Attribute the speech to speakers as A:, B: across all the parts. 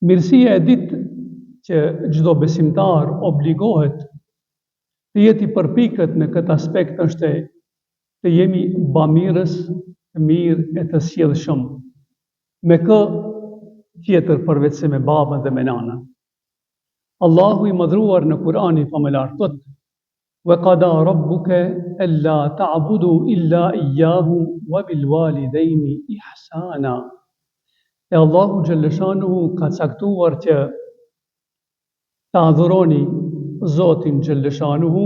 A: Mirësia e ditë që çdo besimtar obligohet të jeti përpikët në këtë aspekt është të jemi bamirës, të mirë e të sjellshëm. Me kë tjetër përveç se me babën dhe me nanën. Allahu i madhruar në Kur'ani famëlar thot: "Wa qada rabbuka alla ta'budu illa iyyahu wa bil walidayni ihsana." E Allahu xhalleshanuhu ka caktuar që ta adhuroni Zotin xhalleshanuhu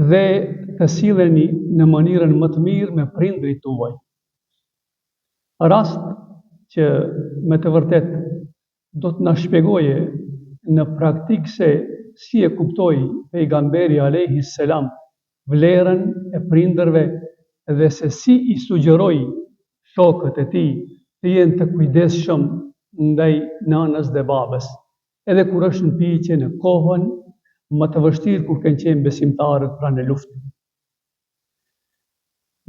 A: dhe të silleni në mënyrën më të mirë me prindrit tuaj. Rast që me të vërtet do të na shpjegoje në praktikë se si e kuptoi pejgamberi alayhi salam vlerën e prindërve dhe se si i sugjeroi shokët e tij të jenë të kujdesshëm ndaj nanës dhe babës, edhe kur është në piqe në kohën më të vështirë kur kanë qenë besimtarët pranë luftës.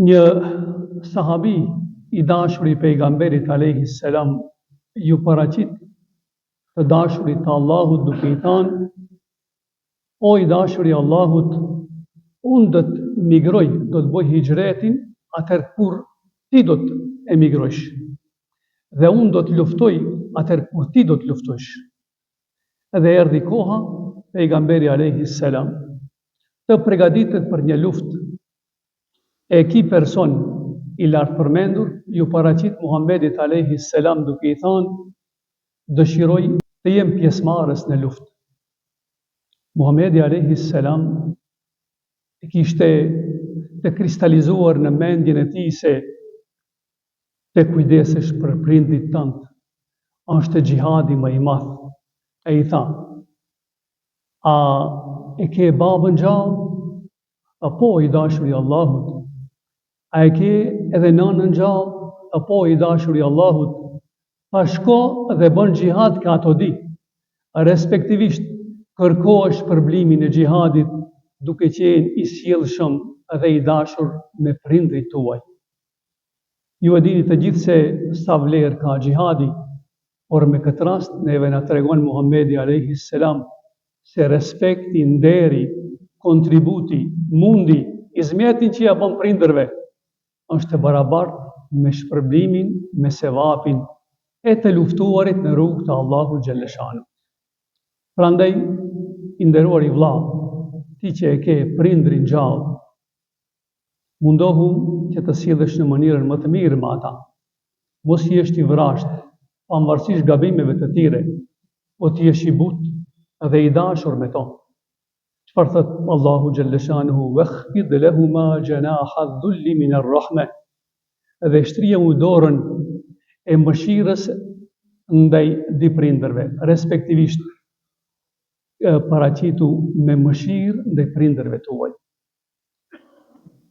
A: Një sahabi i dashur i pejgamberit alayhi salam ju paraqit të dashurit të Allahut duke i thënë: "O i dashuri i Allahut, unë do të migroj, do të bëj hijretin atëherë kur ti do të emigrosh. Dhe unë do të luftoj atëherë kur ti do të luftosh." Dhe erdhi koha, pejgamberi alayhi salam të përgatitet për një luftë. E ky person i lartë përmendur ju paraqit Muhammedit alayhi salam duke i thënë: "Dëshiroj të jem pjesëmarrës në luftë." Muhammedi alayhi salam kishte të kristalizuar në mendjen e tij se të kujdesesh për prindit tënd është xhihadi më i madh. E i tha: "A e ke babën gjallë?" "Po, i dashuri i Allahut." "A e ke edhe nanën gjallë?" "Po, i dashuri i Allahut." "Pa shko dhe bën xhihad ka ato di." Respektivisht kërkohesh përblimin e xhihadit duke qenë i sjellshëm dhe i dashur me prindrit tuaj. Ju e dini të gjithë se sa vlerë ka xhihadi, por me këtë rast neve na tregon Muhammedi alayhi salam se respekti, nderi, kontributi, mundi, izmetin që ja bën prindërve është e barabartë me shpërblimin, me sevapin e të luftuarit në rrugë të Allahu xhalleshanu. Prandaj, i nderuar i vëlla, ti që e ke prindrin gjallë, mundohu që të sillesh në mënyrën më të mirë me ata. Mos jesh i vrasht, pavarësisht gabimeve të tyre, po ti jesh i butë dhe i dashur me to. Çfarë thot Allahu xhalleshanuhu: "Wakhfid lahuma janaha dhulli min ar-rahma." Dhe shtrije u dorën e mëshirës ndaj dy prindërve, respektivisht paraqitu me mëshirë ndaj prindërve tuaj.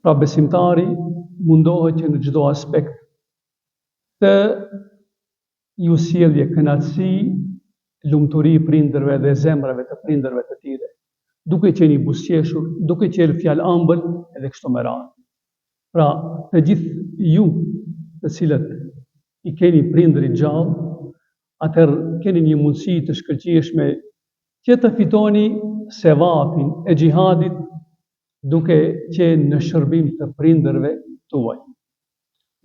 A: Pra besimtari mundohet që në çdo aspekt të ju sjellje kënaqësi, lumturi prindërve dhe zemrave të prindërve të tyre, duke qenë i buzëqeshur, duke qenë fjalë ëmbël edhe kështu me radhë. Pra, të gjithë ju të cilët i keni prindrit gjallë, atëherë keni një mundësi të shkëlqyeshme që të fitoni sevapin e xhihadit duke qenë në shërbim të prindërve tuaj.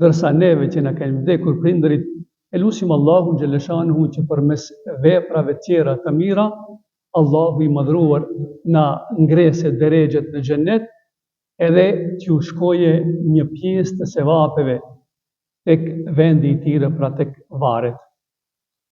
A: Dërsa neve që na kanë vdekur prindërit, e lutim Allahun xhalleshanuhu që përmes veprave të tjera të mira, Allahu i madhruar na ngrese derexhet në xhennet, edhe t'ju shkoje një pjesë të sevapeve tek vendi i tyre, pra tek varet.